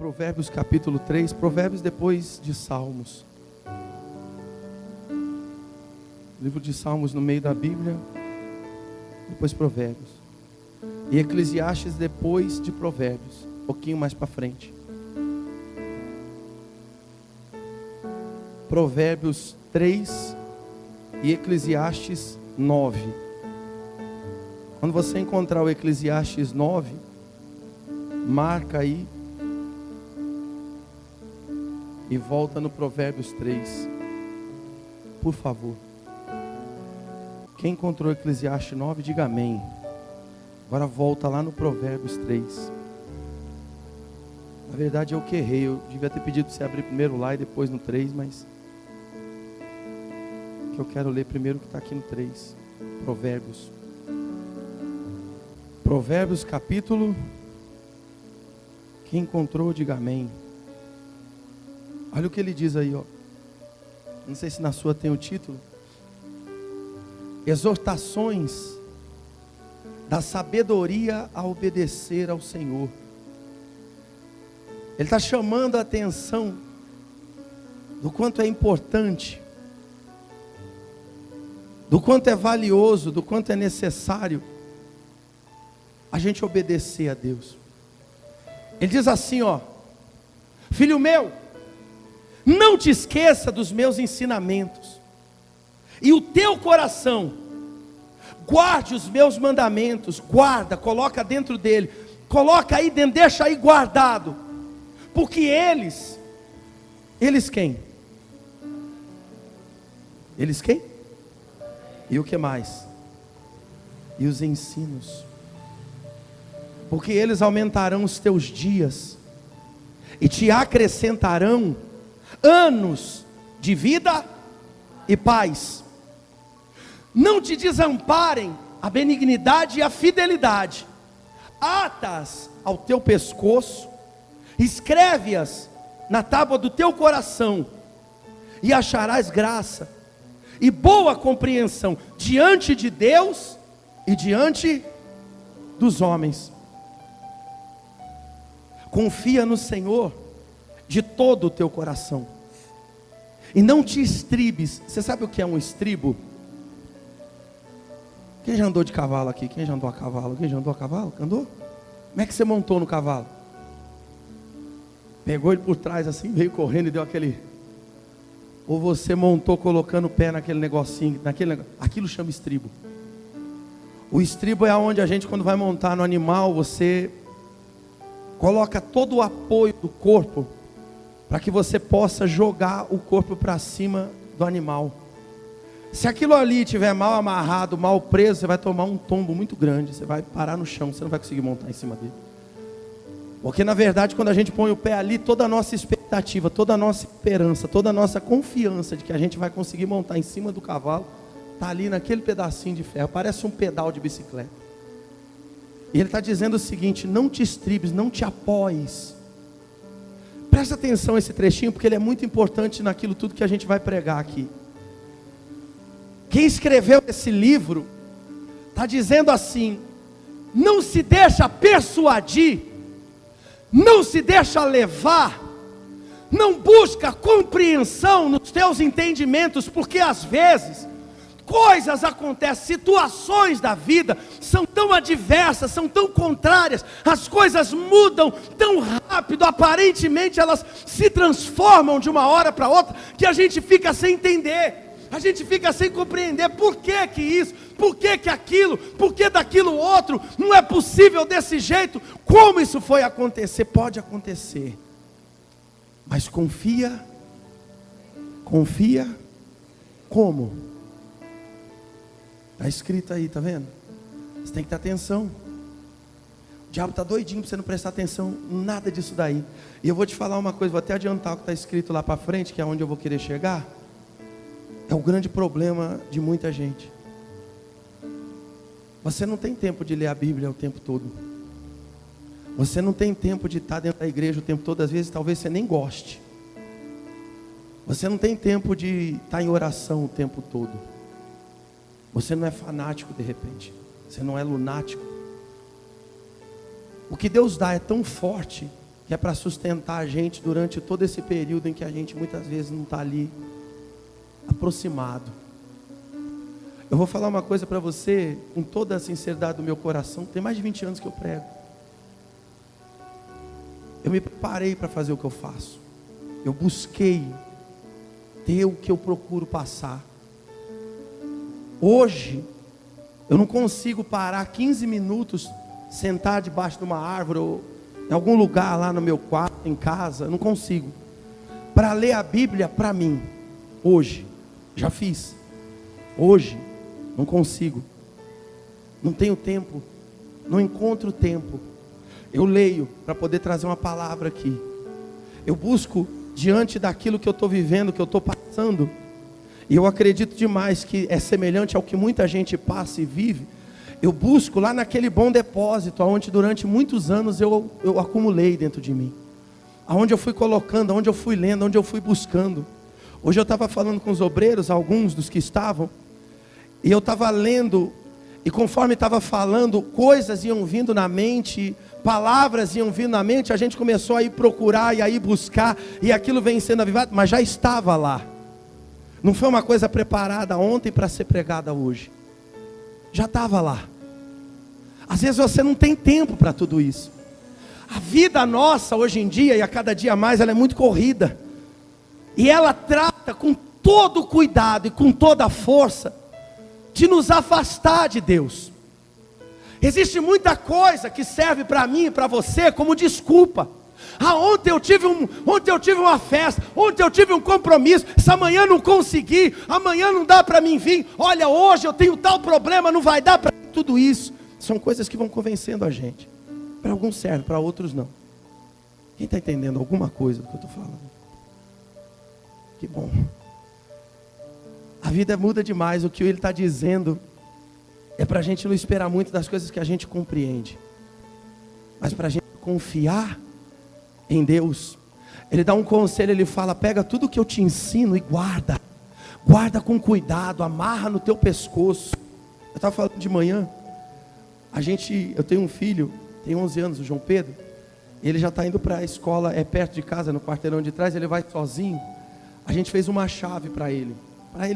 Provérbios capítulo 3, Provérbios depois de Salmos. Livro de Salmos no meio da Bíblia, depois Provérbios. E Eclesiastes depois de Provérbios, um pouquinho mais para frente. Provérbios 3 e Eclesiastes 9. Quando você encontrar o Eclesiastes 9, marca aí e volta no Provérbios 3, por favor. Quem encontrou o Eclesiastes 9, diga amém. Agora volta lá no Provérbios 3. Na verdade eu que errei, eu devia ter pedido para você abrir primeiro lá e depois no 3, mas que eu quero ler primeiro que está aqui no 3. Provérbios. Provérbios capítulo. Quem encontrou, diga amém. Olha o que ele diz aí, ó. Não sei se na sua tem o título. Exortações da sabedoria a obedecer ao Senhor. Ele está chamando a atenção do quanto é importante, do quanto é valioso, do quanto é necessário a gente obedecer a Deus. Ele diz assim, ó: filho meu, não te esqueça dos meus ensinamentos, e o teu coração guarde os meus mandamentos. Guarda, coloca dentro dele, coloca aí dentro, deixa aí guardado, porque eles quem? Eles quem? E o que mais? E os ensinos, porque eles aumentarão os teus dias e te acrescentarão anos de vida e paz. Não te desamparem a benignidade e a fidelidade, ata-as ao teu pescoço, escreve-as na tábua do teu coração, e acharás graça e boa compreensão diante de Deus e diante dos homens. Confia no Senhor de todo o teu coração, e não te estribes. Você sabe o que é um estribo? Quem já andou de cavalo aqui? Quem já andou a cavalo? Quem já andou a cavalo? Andou? Como é que você montou no cavalo? Pegou ele por trás assim, veio correndo e deu aquele... Ou você montou colocando o pé naquele negocinho, aquilo chama estribo. O estribo é onde a gente, quando vai montar no animal, você coloca todo o apoio do corpo para que você possa jogar o corpo para cima do animal. Se aquilo ali estiver mal amarrado, mal preso, você vai tomar um tombo muito grande, você vai parar no chão, você não vai conseguir montar em cima dele. Porque na verdade, quando a gente põe o pé ali, toda a nossa expectativa, toda a nossa esperança, toda a nossa confiança de que a gente vai conseguir montar em cima do cavalo, está ali naquele pedacinho de ferro, parece um pedal de bicicleta. E ele está dizendo o seguinte: não te estribes, não te apoies. Presta atenção a esse trechinho, porque ele é muito importante naquilo tudo que a gente vai pregar aqui. Quem escreveu esse livro está dizendo assim: não se deixa persuadir, não se deixa levar, não busca compreensão nos teus entendimentos, porque às vezes coisas acontecem, situações da vida são tão adversas, são tão contrárias, as coisas mudam tão rápido, aparentemente elas se transformam de uma hora para outra, que a gente fica sem entender, a gente fica sem compreender por que que isso, por que que aquilo, por que daquilo outro, não é possível desse jeito, como isso foi acontecer? Pode acontecer, mas confia como? Está escrito aí, está vendo? Você tem que ter atenção. O diabo está doidinho para você não prestar atenção em nada disso daí. E eu vou te falar uma coisa, vou até adiantar o que está escrito lá para frente, que é onde eu vou querer chegar. É o grande problema de muita gente. Você não tem tempo de ler a Bíblia o tempo todo. Você não tem tempo de estar dentro da igreja o tempo todo. Às vezes talvez você nem goste. Você não tem tempo de estar em oração o tempo todo. Você não é fanático de repente. Você não é lunático. O que Deus dá é tão forte que é para sustentar a gente durante todo esse período em que a gente muitas vezes não está ali aproximado. Eu vou falar uma coisa para você, com toda a sinceridade do meu coração, tem mais de 20 anos que eu prego. Eu me preparei para fazer o que eu faço. Eu busquei ter o que eu procuro passar. Hoje, eu não consigo parar 15 minutos, sentar debaixo de uma árvore, ou em algum lugar lá no meu quarto, em casa, eu não consigo. Para ler a Bíblia para mim, hoje, já fiz. Hoje, não consigo. Não tenho tempo, não encontro tempo. Eu leio para poder trazer uma palavra aqui. Eu busco diante daquilo que eu estou vivendo, que eu estou passando. E eu acredito demais que é semelhante ao que muita gente passa e vive. Eu busco lá naquele bom depósito, onde durante muitos anos eu acumulei dentro de mim. Aonde eu fui colocando, aonde eu fui lendo, onde eu fui buscando. Hoje eu estava falando com os obreiros, alguns dos que estavam. E eu estava lendo, e conforme estava falando, coisas iam vindo na mente, palavras iam vindo na mente, a gente começou a ir procurar e a ir buscar, e aquilo vem sendo avivado, mas já estava lá. Não foi uma coisa preparada ontem para ser pregada hoje. Já estava lá. Às vezes você não tem tempo para tudo isso. A vida nossa hoje em dia, e a cada dia mais, ela é muito corrida. E ela trata com todo cuidado e com toda a força de nos afastar de Deus. Existe muita coisa que serve para mim e para você como desculpa. Ontem eu tive uma festa, ontem eu tive um compromisso, essa manhã não consegui, amanhã não dá para mim vir, olha, hoje eu tenho tal problema, não vai dar para tudo isso. São coisas que vão convencendo a gente. Para alguns serve, para outros não. Quem está entendendo alguma coisa do que eu estou falando? Que bom. A vida muda demais. O que ele está dizendo é para a gente não esperar muito das coisas que a gente compreende, mas para a gente confiar em Deus. Ele dá um conselho, ele fala: pega tudo que eu te ensino e guarda com cuidado, amarra no teu pescoço. Eu estava falando de manhã, eu tenho um filho, tem 11 anos, o João Pedro. Ele já está indo para a escola, é perto de casa, no quarteirão de trás, ele vai sozinho. A gente fez uma chave para ele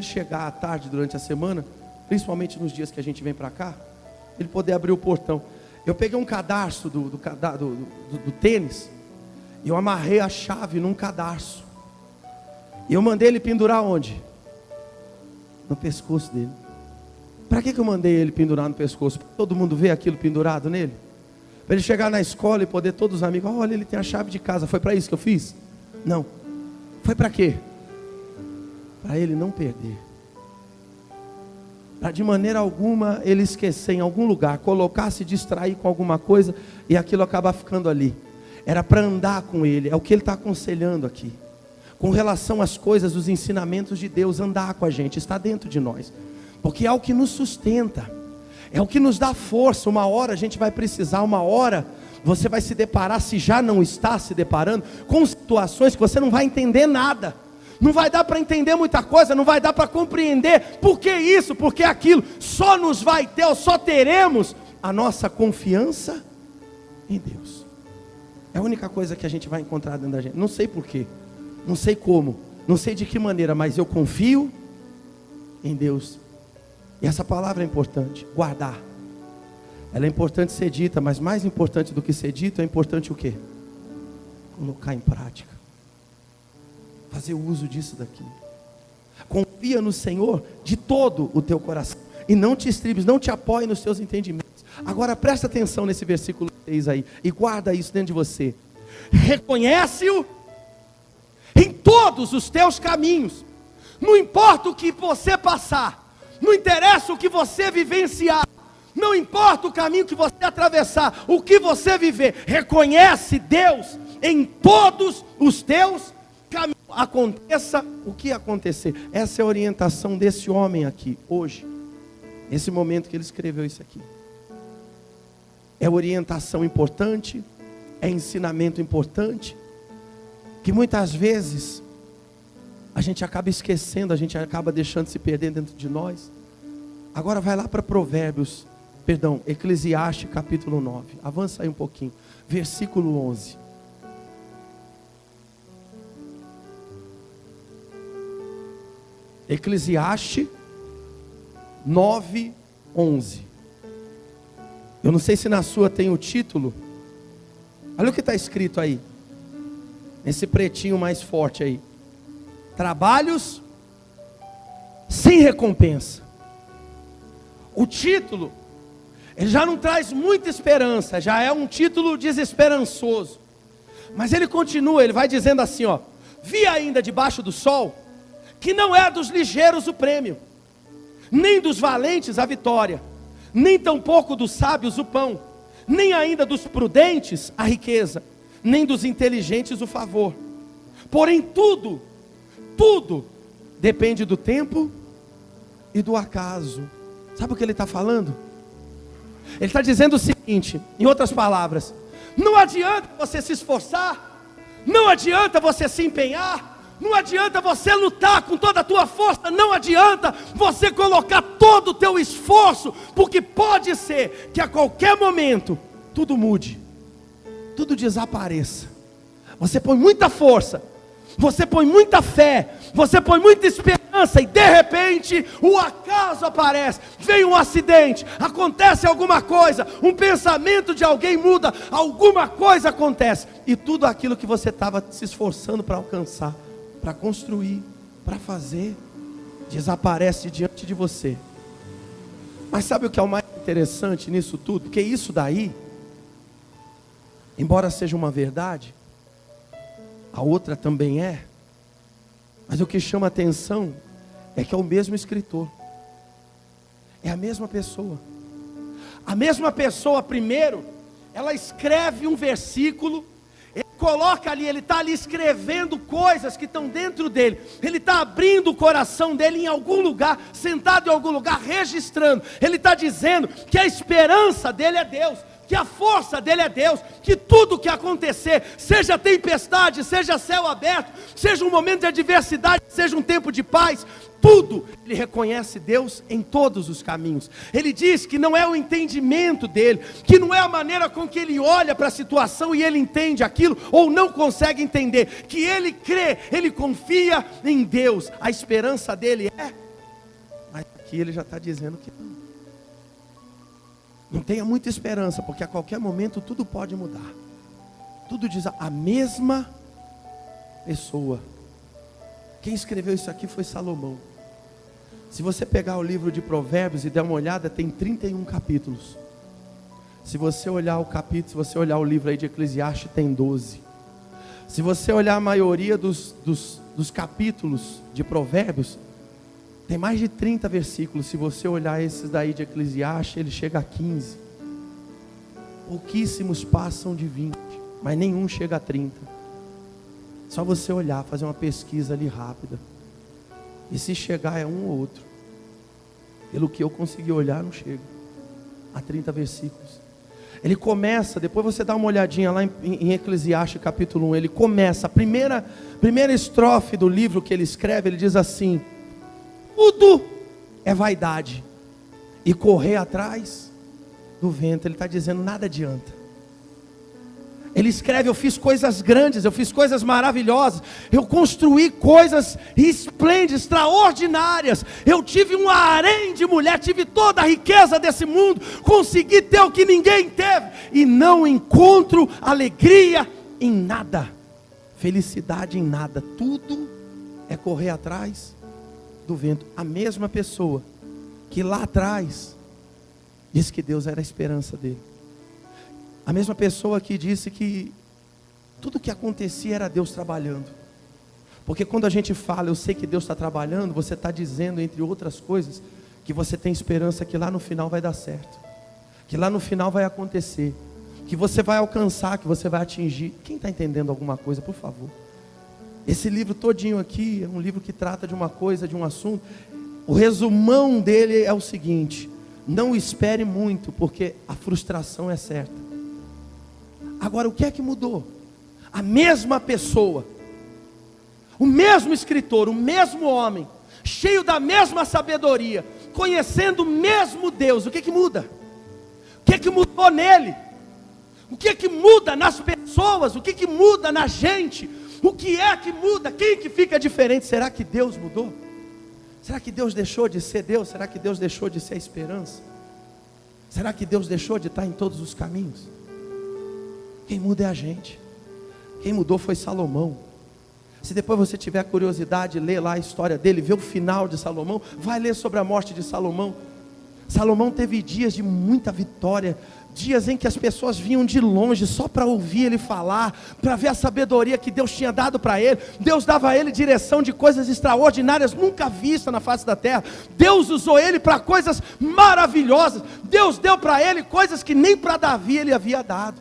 chegar à tarde durante a semana, principalmente nos dias que a gente vem para cá, ele poder abrir o portão. Eu peguei um cadarço do tênis, e eu amarrei a chave num cadarço, e eu mandei ele pendurar onde? No pescoço dele. Para que eu mandei ele pendurar no pescoço? Para todo mundo ver aquilo pendurado nele? Para ele chegar na escola e poder todos os amigos: olha, ele tem a chave de casa. Foi para isso que eu fiz? Não. Foi para quê? Para ele não perder. Para de maneira alguma ele esquecer em algum lugar, colocar, se distrair com alguma coisa e aquilo acabar ficando ali. Era para andar com ele, é o que ele está aconselhando aqui. Com relação às coisas, os ensinamentos de Deus, andar com a gente, está dentro de nós. Porque é o que nos sustenta, é o que nos dá força. Uma hora a gente vai precisar, uma hora você vai se deparar, se já não está se deparando, com situações que você não vai entender nada. Não vai dar para entender muita coisa, não vai dar para compreender por que isso, por que aquilo. Só nos vai ter, ou só teremos a nossa confiança em Deus. É a única coisa que a gente vai encontrar dentro da gente. Não sei porquê, não sei como, não sei de que maneira, mas eu confio em Deus. E essa palavra é importante, guardar. Ela é importante ser dita, mas mais importante do que ser dito, é importante o quê? Colocar em prática. Fazer uso disso daqui. Confia no Senhor de todo o teu coração, e não te estribes, não te apoie nos teus entendimentos. Agora presta atenção nesse versículo 6 aí, e guarda isso dentro de você. Reconhece-o em todos os teus caminhos. Não importa o que você passar, não interessa o que você vivenciar, não importa o caminho que você atravessar, o que você viver, reconhece Deus em todos os teus caminhos. Aconteça o que acontecer. Essa é a orientação desse homem aqui, hoje, nesse momento que ele escreveu isso aqui. É orientação importante, é ensinamento importante, que muitas vezes a gente acaba esquecendo, a gente acaba deixando se perder dentro de nós. Agora vai lá para Eclesiastes capítulo 9, avança aí um pouquinho, versículo 11. Eclesiastes 9:11. Eu não sei se na sua tem o título. Olha o que está escrito aí. Esse pretinho mais forte aí. Trabalhos sem recompensa. O título, ele já não traz muita esperança, já é um título desesperançoso. Mas ele continua, ele vai dizendo assim, ó: vi ainda debaixo do sol, que não é dos ligeiros o prêmio, nem dos valentes a vitória, nem tampouco dos sábios o pão, nem ainda dos prudentes a riqueza, nem dos inteligentes o favor. Porém tudo depende do tempo e do acaso. Sabe o que ele está falando? Ele está dizendo o seguinte, em outras palavras: não adianta você se esforçar, não adianta você se empenhar, não adianta você lutar com toda a tua força, não adianta você colocar todo o teu esforço, porque pode ser que a qualquer momento tudo mude, tudo desapareça. Você põe muita força, você põe muita fé, você põe muita esperança, e de repente o acaso aparece, vem um acidente, acontece alguma coisa, um pensamento de alguém muda, alguma coisa acontece, e tudo aquilo que você estava se esforçando para alcançar, para construir, para fazer, desaparece diante de você. Mas sabe o que é o mais interessante nisso tudo? Porque isso daí, embora seja uma verdade, a outra também é, mas o que chama atenção é que é o mesmo escritor, é a mesma pessoa. A mesma pessoa, primeiro, ela escreve um versículo, ele coloca ali, ele está ali escrevendo coisas que estão dentro dele, ele está abrindo o coração dele em algum lugar, sentado em algum lugar, registrando. Ele está dizendo que a esperança dele é Deus, que a força dele é Deus, que tudo que acontecer, seja tempestade, seja céu aberto, seja um momento de adversidade, seja um tempo de paz, tudo, ele reconhece Deus em todos os caminhos. Ele diz que não é o entendimento dele, que não é a maneira com que ele olha para a situação e ele entende aquilo, ou não consegue entender, que ele crê, ele confia em Deus, a esperança dele é, mas aqui ele já está dizendo que não tenha muita esperança, porque a qualquer momento tudo pode mudar. Tudo diz a mesma pessoa. Quem escreveu isso aqui foi Salomão. Se você pegar o livro de Provérbios e der uma olhada, tem 31 capítulos. Se você olhar o capítulo, se você olhar o livro aí de Eclesiastes, tem 12. Se você olhar a maioria dos capítulos de Provérbios, tem mais de 30 versículos. Se você olhar esses daí de Eclesiastes, ele chega a 15. Pouquíssimos passam de 20, mas nenhum chega a 30. Só você olhar, fazer uma pesquisa ali rápida. E se chegar é um ou outro. Pelo que eu consegui olhar, não chega a 30 versículos. Ele começa, depois você dá uma olhadinha lá em Eclesiastes capítulo 1. Ele começa, a primeira estrofe do livro que ele escreve, ele diz assim: tudo é vaidade e correr atrás do vento. Ele está dizendo, nada adianta. Ele escreve: eu fiz coisas grandes, eu fiz coisas maravilhosas, eu construí coisas esplêndidas, extraordinárias, eu tive um harém de mulher, tive toda a riqueza desse mundo, consegui ter o que ninguém teve, e não encontro alegria em nada, felicidade em nada. Tudo é correr atrás do vento. A mesma pessoa que lá atrás disse que Deus era a esperança dele, a mesma pessoa que disse que tudo que acontecia era Deus trabalhando. Porque quando a gente fala, eu sei que Deus está trabalhando, você está dizendo, entre outras coisas, que você tem esperança que lá no final vai dar certo, que lá no final vai acontecer, que você vai alcançar, que você vai atingir. Quem está entendendo alguma coisa, por favor? Esse livro todinho aqui é um livro que trata de uma coisa, de um assunto. O resumão dele é o seguinte: não espere muito, porque a frustração é certa. Agora, o que é que mudou? A mesma pessoa, o mesmo escritor, o mesmo homem, cheio da mesma sabedoria, conhecendo o mesmo Deus. O que é que muda? O que é que mudou nele? O que é que muda nas pessoas? O que é que muda na gente? O que é que muda? Quem que fica diferente? Será que Deus mudou? Será que Deus deixou de ser Deus? Será que Deus deixou de ser a esperança? Será que Deus deixou de estar em todos os caminhos? Quem muda é a gente. Quem mudou foi Salomão. Se depois você tiver curiosidade, lê lá a história dele, vê o final de Salomão, vai ler sobre a morte de Salomão. Salomão teve dias de muita vitória, dias em que as pessoas vinham de longe só para ouvir ele falar, para ver a sabedoria que Deus tinha dado para ele. Deus dava a ele direção de coisas extraordinárias, nunca vistas na face da terra. Deus usou ele para coisas maravilhosas. Deus deu para ele coisas que nem para Davi ele havia dado.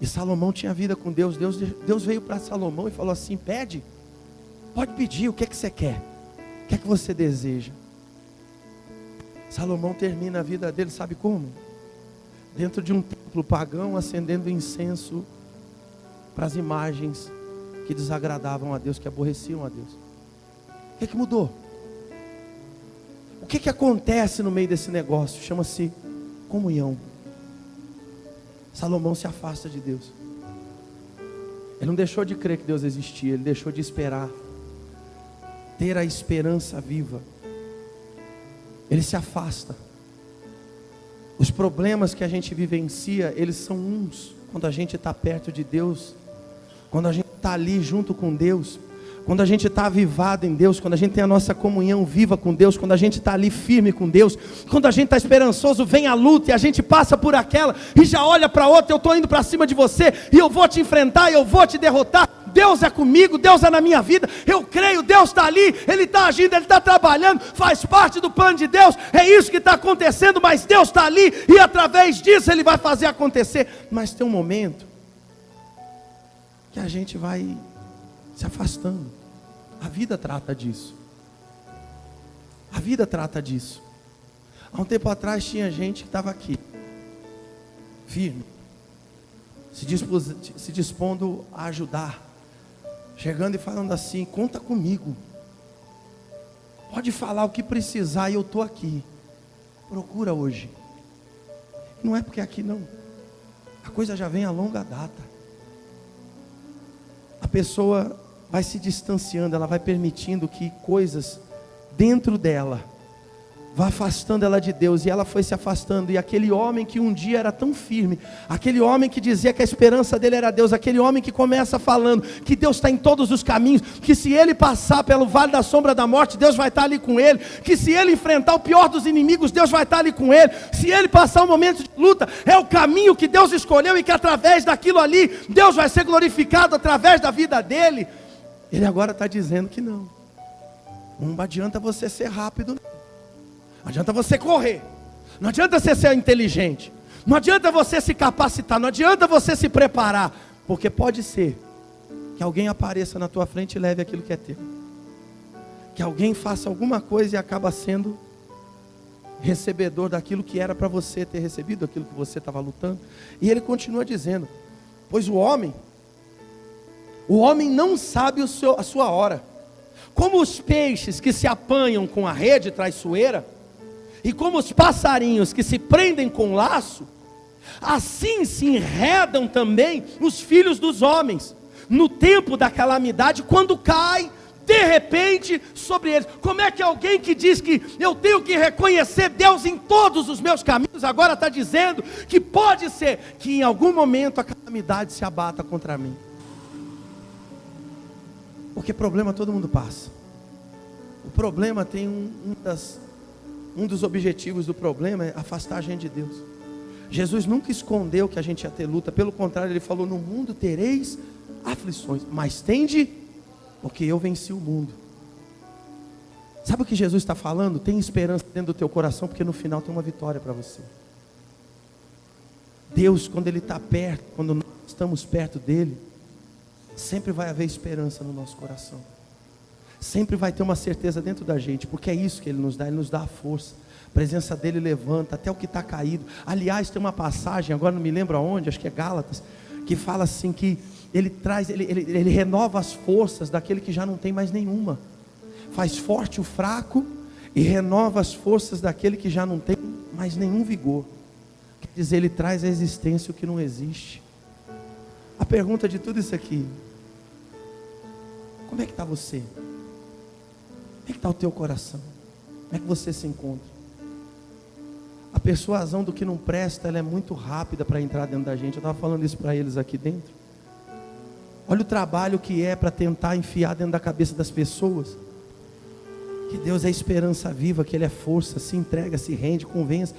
E Salomão tinha vida com Deus. Deus veio para Salomão e falou assim: pede, pode pedir, o que é que você quer? O que é que você deseja? Salomão termina a vida dele, sabe como? Dentro de um templo pagão, acendendo incenso para as imagens que desagradavam a Deus, que aborreciam a Deus. O que é que mudou? O que é que acontece no meio desse negócio? Chama-se comunhão. Salomão se afasta de Deus. Ele não deixou de crer que Deus existia, ele deixou de esperar, ter a esperança viva. Ele se afasta. Os problemas que a gente vivencia, eles são uns quando a gente está perto de Deus, quando a gente está ali junto com Deus, quando a gente está avivado em Deus, quando a gente tem a nossa comunhão viva com Deus, quando a gente está ali firme com Deus, quando a gente está esperançoso, vem a luta e a gente passa por aquela e já olha para outra: eu estou indo para cima de você e eu vou te enfrentar, eu vou te derrotar. Deus é comigo, Deus é na minha vida, eu creio, Deus está ali, Ele está agindo, Ele está trabalhando, faz parte do plano de Deus, é isso que está acontecendo, mas Deus está ali, e através disso Ele vai fazer acontecer. Mas tem um momento que a gente vai se afastando. A vida trata disso. A vida trata disso. Há um tempo atrás tinha gente que estava aqui, firme, se dispondo a ajudar, chegando e falando assim: conta comigo, pode falar o que precisar e eu estou aqui. Procura hoje. Não é porque aqui não, a coisa já vem a longa data. A pessoa vai se distanciando, ela vai permitindo que coisas dentro dela vá afastando ela de Deus, e ela foi se afastando. E aquele homem que um dia era tão firme, aquele homem que dizia que a esperança dele era Deus, aquele homem que começa falando que Deus está em todos os caminhos, que se ele passar pelo vale da sombra da morte, Deus vai estar ali com ele, que se ele enfrentar o pior dos inimigos, Deus vai estar ali com ele, se ele passar um momento de luta, é o caminho que Deus escolheu, e que através daquilo ali, Deus vai ser glorificado através da vida dele. Ele agora está dizendo que não adianta você ser rápido, não adianta você correr, não adianta você ser inteligente, não adianta você se capacitar, não adianta você se preparar, porque pode ser que alguém apareça na tua frente e leve aquilo que é teu, que alguém faça alguma coisa e acaba sendo recebedor daquilo que era para você ter recebido, aquilo que você estava lutando. E ele continua dizendo: pois o homem não sabe a sua hora, como os peixes que se apanham com a rede traiçoeira, e como os passarinhos que se prendem com laço, assim se enredam também os filhos dos homens, no tempo da calamidade, quando cai de repente sobre eles. Como é que alguém que diz que eu tenho que reconhecer Deus em todos os meus caminhos, agora está dizendo que pode ser que em algum momento a calamidade se abata contra mim? Porque problema todo mundo passa. O problema tem um dos objetivos do problema é afastar a gente de Deus. Jesus nunca escondeu que a gente ia ter luta, pelo contrário, Ele falou: no mundo tereis aflições, mas tende, porque eu venci o mundo. Sabe o que Jesus está falando? Tem esperança dentro do teu coração, porque no final tem uma vitória para você. Deus, quando Ele está perto, quando nós estamos perto dEle, sempre vai haver esperança no nosso coração. Sempre vai ter uma certeza dentro da gente, porque é isso que Ele nos dá a força. A presença dEle levanta até o que está caído. Aliás, tem uma passagem, agora não me lembro aonde, acho que é Gálatas, que fala assim que Ele renova as forças daquele que já não tem mais nenhuma. Faz forte o fraco e renova as forças daquele que já não tem mais nenhum vigor. Quer dizer, Ele traz à existência o que não existe. A pergunta de tudo isso aqui: como é que está você? é que está o teu coração? Como é que você se encontra? A persuasão do que não presta, ela é muito rápida para entrar dentro da gente. Eu estava falando isso para eles aqui dentro. Olha o trabalho que é para tentar enfiar dentro da cabeça das pessoas que Deus é esperança viva, que Ele é força. Se entrega, se rende, convença,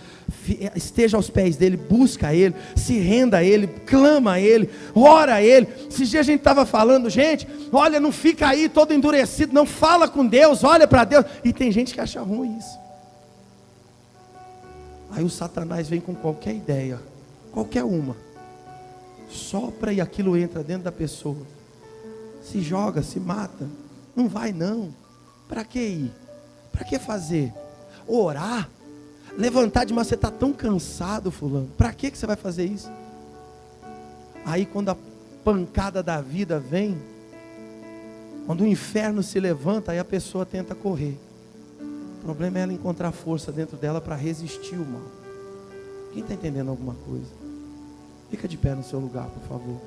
esteja aos pés dEle, busca Ele, se renda a Ele, clama a Ele, ora a Ele. Esses dias a gente estava falando, gente, olha, não fica aí todo endurecido, não, fala com Deus, olha para Deus. E tem gente que acha ruim isso. Aí o Satanás vem com qualquer ideia, qualquer uma, sopra e aquilo entra dentro da pessoa, se joga, se mata. Não vai não. Para que ir? Para que fazer? Orar? Levantar de manhã, você está tão cansado, fulano. Para que você vai fazer isso? Aí quando a pancada da vida vem, quando o inferno se levanta, aí a pessoa tenta correr. O problema é ela encontrar força dentro dela para resistir o mal. Quem está entendendo alguma coisa? Fica de pé no seu lugar, por favor.